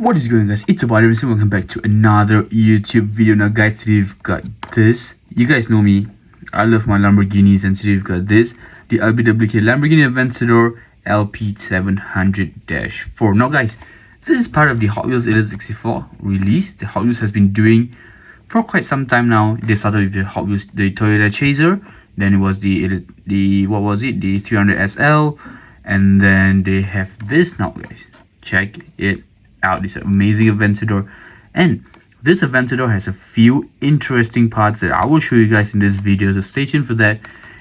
What is going on, guys? It's RdnRacing. Welcome back to another YouTube video. Now guys, today we've got this. You guys know me, I love my Lamborghinis, and today we've got this, the LBWK Lamborghini Aventador LP700-4. Now guys, this is part of the Hot Wheels 64 release the Hot Wheels has been doing for quite some time now. They started with the Hot Wheels, the Toyota Chaser, then it was the what was it, the 300 SL, and then they have this now guys. Check it out, this amazing Aventador. And this Aventador has a few interesting parts that I will show you guys in this video, so stay tuned for that.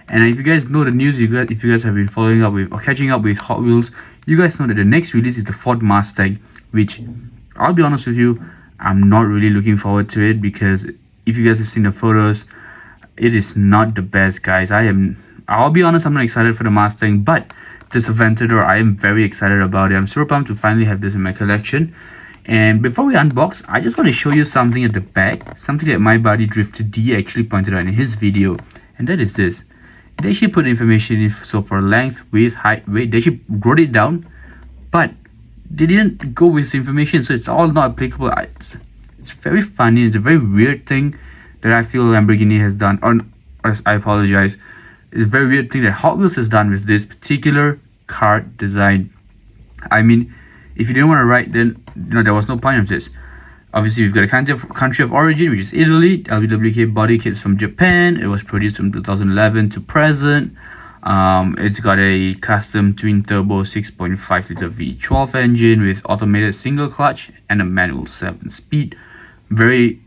And if you guys know the news, if you guys have been following up with or catching up with Hot Wheels, you guys know that the next release is the Ford Mustang, which I'll be honest with you, I'm not really looking forward to it, because if you guys have seen the photos, it is not the best, guys. I'll be honest, I'm not excited for the Mustang, but this Aventador, I am very excited about it. I'm super pumped to finally have this in my collection. And before we unbox, I just want to show you something at the back, something that my buddy Drifter D actually pointed out in his video, and that is this. They actually put information in, so for length, width, height, weight, they actually wrote it down, but they didn't go with the information, so it's all not applicable. It's very funny. It's a very weird thing that I feel Lamborghini has done, or I apologize. It's a very weird thing that Hot Wheels has done with this particular car design. I mean, if you didn't want to write, then there was no point of this. Obviously, we've got a country of origin, which is Italy. LBWK body kit's from Japan. It was produced from 2011 to present. It's got a custom twin turbo 6.5 liter V12 engine with automated single clutch and a manual 7-speed. Very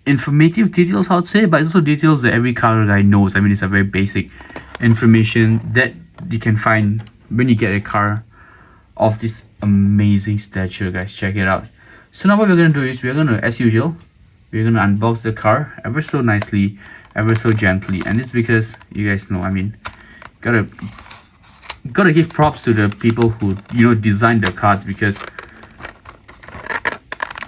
informative details, I would say, but it's also details that every car guy knows. I mean, it's a very basic information that you can find when you get a car of this amazing stature, guys. Check it out. So now what we're gonna do is we're gonna, as usual, we're gonna unbox the car ever so nicely, ever so gently, and it's because you guys know, I mean, gotta give props to the people who designed the cars, because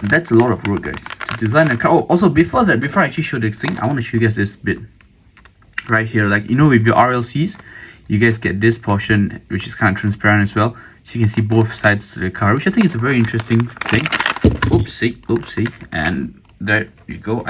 that's a lot of work, guys, to design a car. Oh, also before I actually show this thing, I want to show you guys this bit right here. Like, with your RLCs, you guys get this portion which is kind of transparent as well, so you can see both sides to the car, which I think is a very interesting thing. Oopsie, and there you go.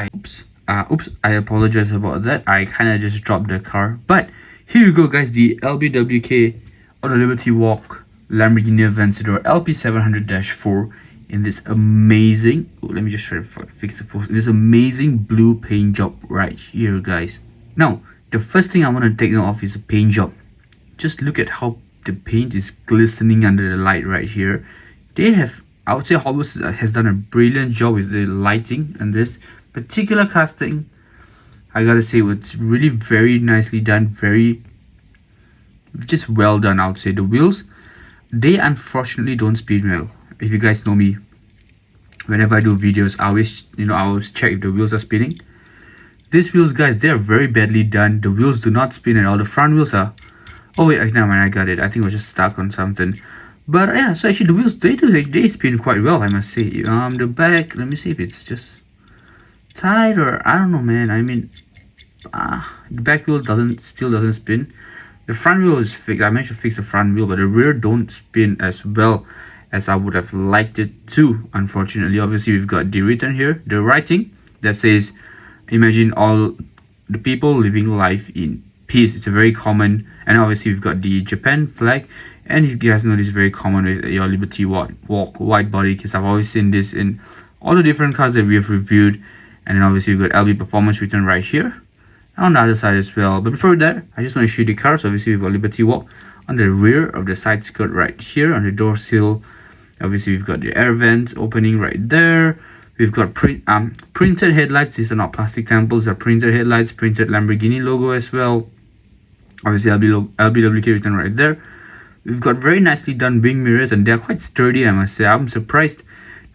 I apologize about that. I kind of just dropped the car, but here you go, guys. The LBWK or the Liberty Walk Lamborghini Aventador LP700-4 in this amazing, let me just try to fix the focus, in this amazing blue paint job right here, guys. Now, the first thing I want to take note of is the paint job. Just look at how the paint is glistening under the light right here. I would say Hot Wheels has done a brilliant job with the lighting and this particular casting. I gotta say, it's really very nicely done, just well done, I would say. The wheels, they unfortunately don't spin well. If you guys know me, whenever I do videos, I always check if the wheels are spinning. These wheels, guys, they are very badly done. The wheels do not spin at all. The front wheels are, oh wait, never mind, I got it. I think I was just stuck on something. But yeah, so actually the wheels, they spin quite well, I must say. The back, let me see if it's just tight, or I don't know, man. I mean, the back wheel still doesn't spin. The front wheel is fixed. I managed to fix the front wheel, but the rear don't spin as well as I would have liked it to, unfortunately. Obviously, we've got the written here, the writing that says, imagine all the people living life in peace. It's a very common, and obviously we've got the Japan flag, and you guys know this is very common with your Liberty Walk wide body, because I've always seen this in all the different cars that we have reviewed. And then obviously we've got LB Performance written right here on the other side as well. But before that, I just want to show you the cars. So obviously we've got Liberty Walk on the rear of the side skirt right here on the door sill. Obviously we've got the air vents opening right there. We've got printed headlights. These are not plastic temples, they're printed headlights, printed Lamborghini logo as well. Obviously LBWK written right there. We've got very nicely done wing mirrors, and they're quite sturdy, I must say. I'm surprised.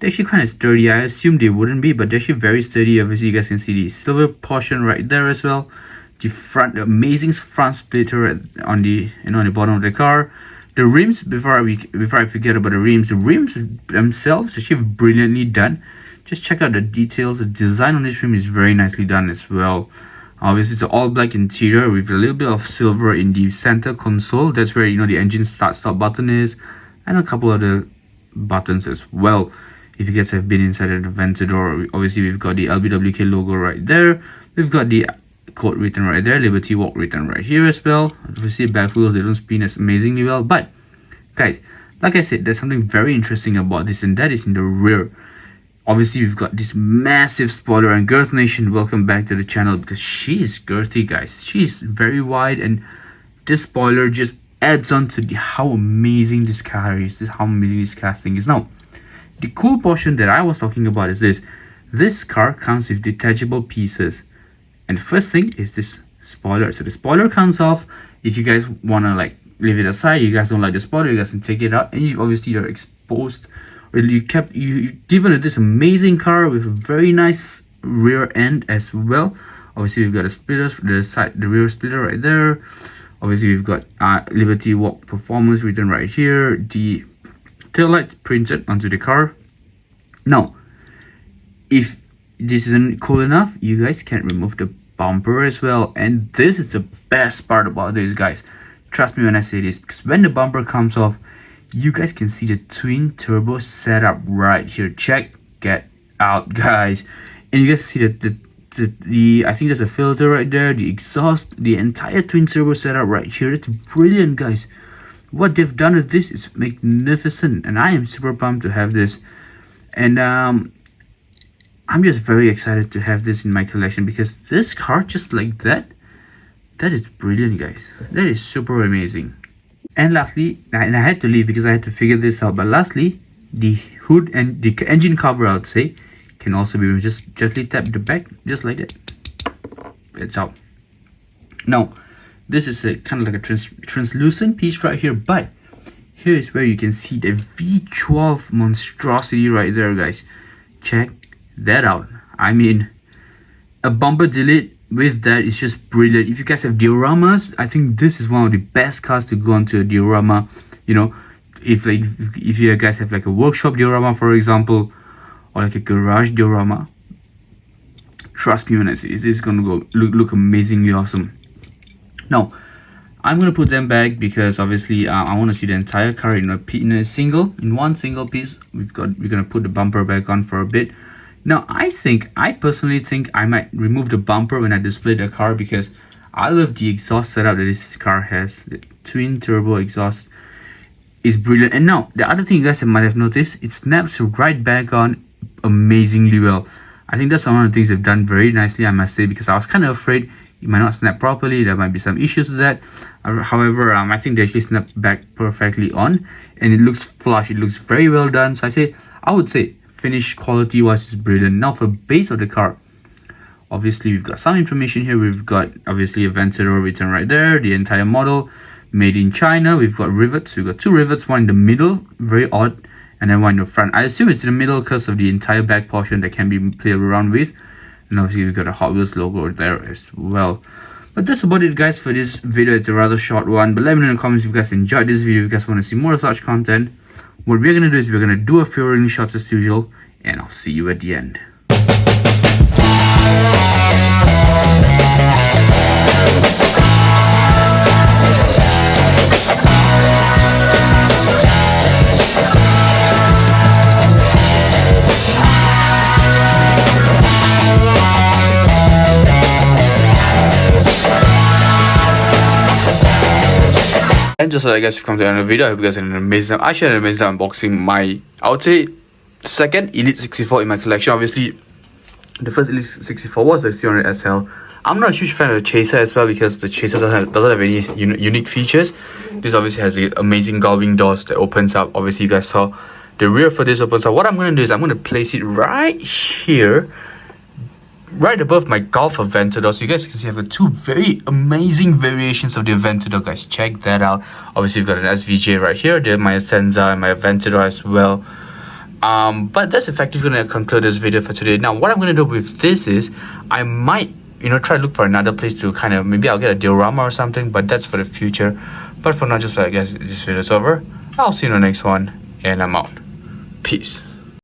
They're actually kind of sturdy. I assumed they wouldn't be, but they're actually very sturdy. Obviously you guys can see the silver portion right there as well. The amazing front splitter on the bottom of the car. The rims, before I forget about the rims themselves actually brilliantly done. Just check out the details. The design on this rim is very nicely done as well. Obviously it's an all black interior with a little bit of silver in the center console. That's where the engine start stop button is, and a couple other buttons as well. If you guys have been inside of the Aventador, obviously we've got the LBWK logo right there. We've got the code written right there, Liberty Walk written right here as well. Obviously back wheels, they don't spin as amazingly well, but guys, like I said, there's something very interesting about this, and that is in the rear. Obviously we've got this massive spoiler, and Girth Nation, welcome back to the channel, because she is girthy, guys. She is very wide, and this spoiler just adds on to how amazing this car is, how amazing this casting is. Now, the cool portion that I was talking about is this car comes with detachable pieces, and the first thing is this spoiler. So the spoiler comes off. If you guys want to like leave it aside, you guys don't like the spoiler, you guys can take it out, and you obviously are exposed, or you given it this amazing car with a very nice rear end as well. Obviously we've got a splitter, the rear splitter right there. Obviously we've got Liberty Walk performance written right here, the taillights printed onto the car. Now, if this isn't cool enough, you guys can remove the bumper as well, and this is the best part about this, guys. Trust me when I say this, because when the bumper comes off, you guys can see the twin turbo setup right here. Check it out, guys, and you guys see that the I think there's a filter right there, the exhaust, the entire twin turbo setup right here. It's brilliant, guys. What they've done with this is magnificent, and I am super pumped to have this. And I'm just very excited to have this in my collection, because this car, just like that is brilliant, guys. That is super amazing. And lastly, and I had to leave because I had to figure this out, but lastly, the hood and the engine cover, I would say, can also be just gently tap the back, just like that. It's out. Now, this is a kind of like a translucent piece right here, but here is where you can see the V12 monstrosity right there, guys. Check that out. I mean, a bumper delete with that is just brilliant. If you guys have dioramas, I think this is one of the best cars to go onto a diorama. You know, if you guys have like a workshop diorama, for example, or like a garage diorama, trust me when I say this is gonna go look amazingly awesome. Now, I'm gonna put them back because obviously I want to see the entire car in one single piece. We're gonna put the bumper back on for a bit. Now, I personally think I might remove the bumper when I display the car, because I love the exhaust setup that this car has. The twin turbo exhaust is brilliant. And now, the other thing you guys might have noticed, it snaps right back on amazingly well. I think that's one of the things they've done very nicely, I must say, because I was kind of afraid it might not snap properly. There might be some issues with that. However, I think they actually snap back perfectly on, and it looks flush. It looks very well done. So I would say finish quality wise is brilliant. Now for base of the car, obviously we've got some information here. We've got obviously Aventador written right there, the entire model, made in China. We've got rivets. We've got two rivets, one in the middle, very odd, and then one in the front. I assume it's in the middle because of the entire back portion that can be played around with. And obviously we've got a Hot Wheels logo there as well. But that's about it, guys, for this video. It's a rather short one, but let me know in the comments if you guys enjoyed this video, if you guys want to see more such content. What we're going to do is we're going to do a few rolling shots as usual, and I'll see you at the end. And just like guys, we've come to the end of the video. I hope you guys had an amazing time. I shared an amazing time unboxing I would say, second Elite 64 in my collection. Obviously, the first Elite 64 was the 300 SL. I'm not a huge fan of the Chaser as well, because the Chaser doesn't have any unique features. This obviously has the amazing gullwing doors that opens up. Obviously, you guys saw the rear for this opens up. What I'm going to do is I'm going to place it right here, right above my Golf Aventador, so you guys can see I have two very amazing variations of the Aventador, guys. Check that out. Obviously, we've got an SVJ right here. There's my Senza and my Aventador as well. But that's effectively going to conclude this video for today. Now, what I'm going to do with this is I might, try to look for another place to kind of, maybe I'll get a diorama or something, but that's for the future. But for now, just like guys, this video is over. I'll see you in the next one, and I'm out. Peace.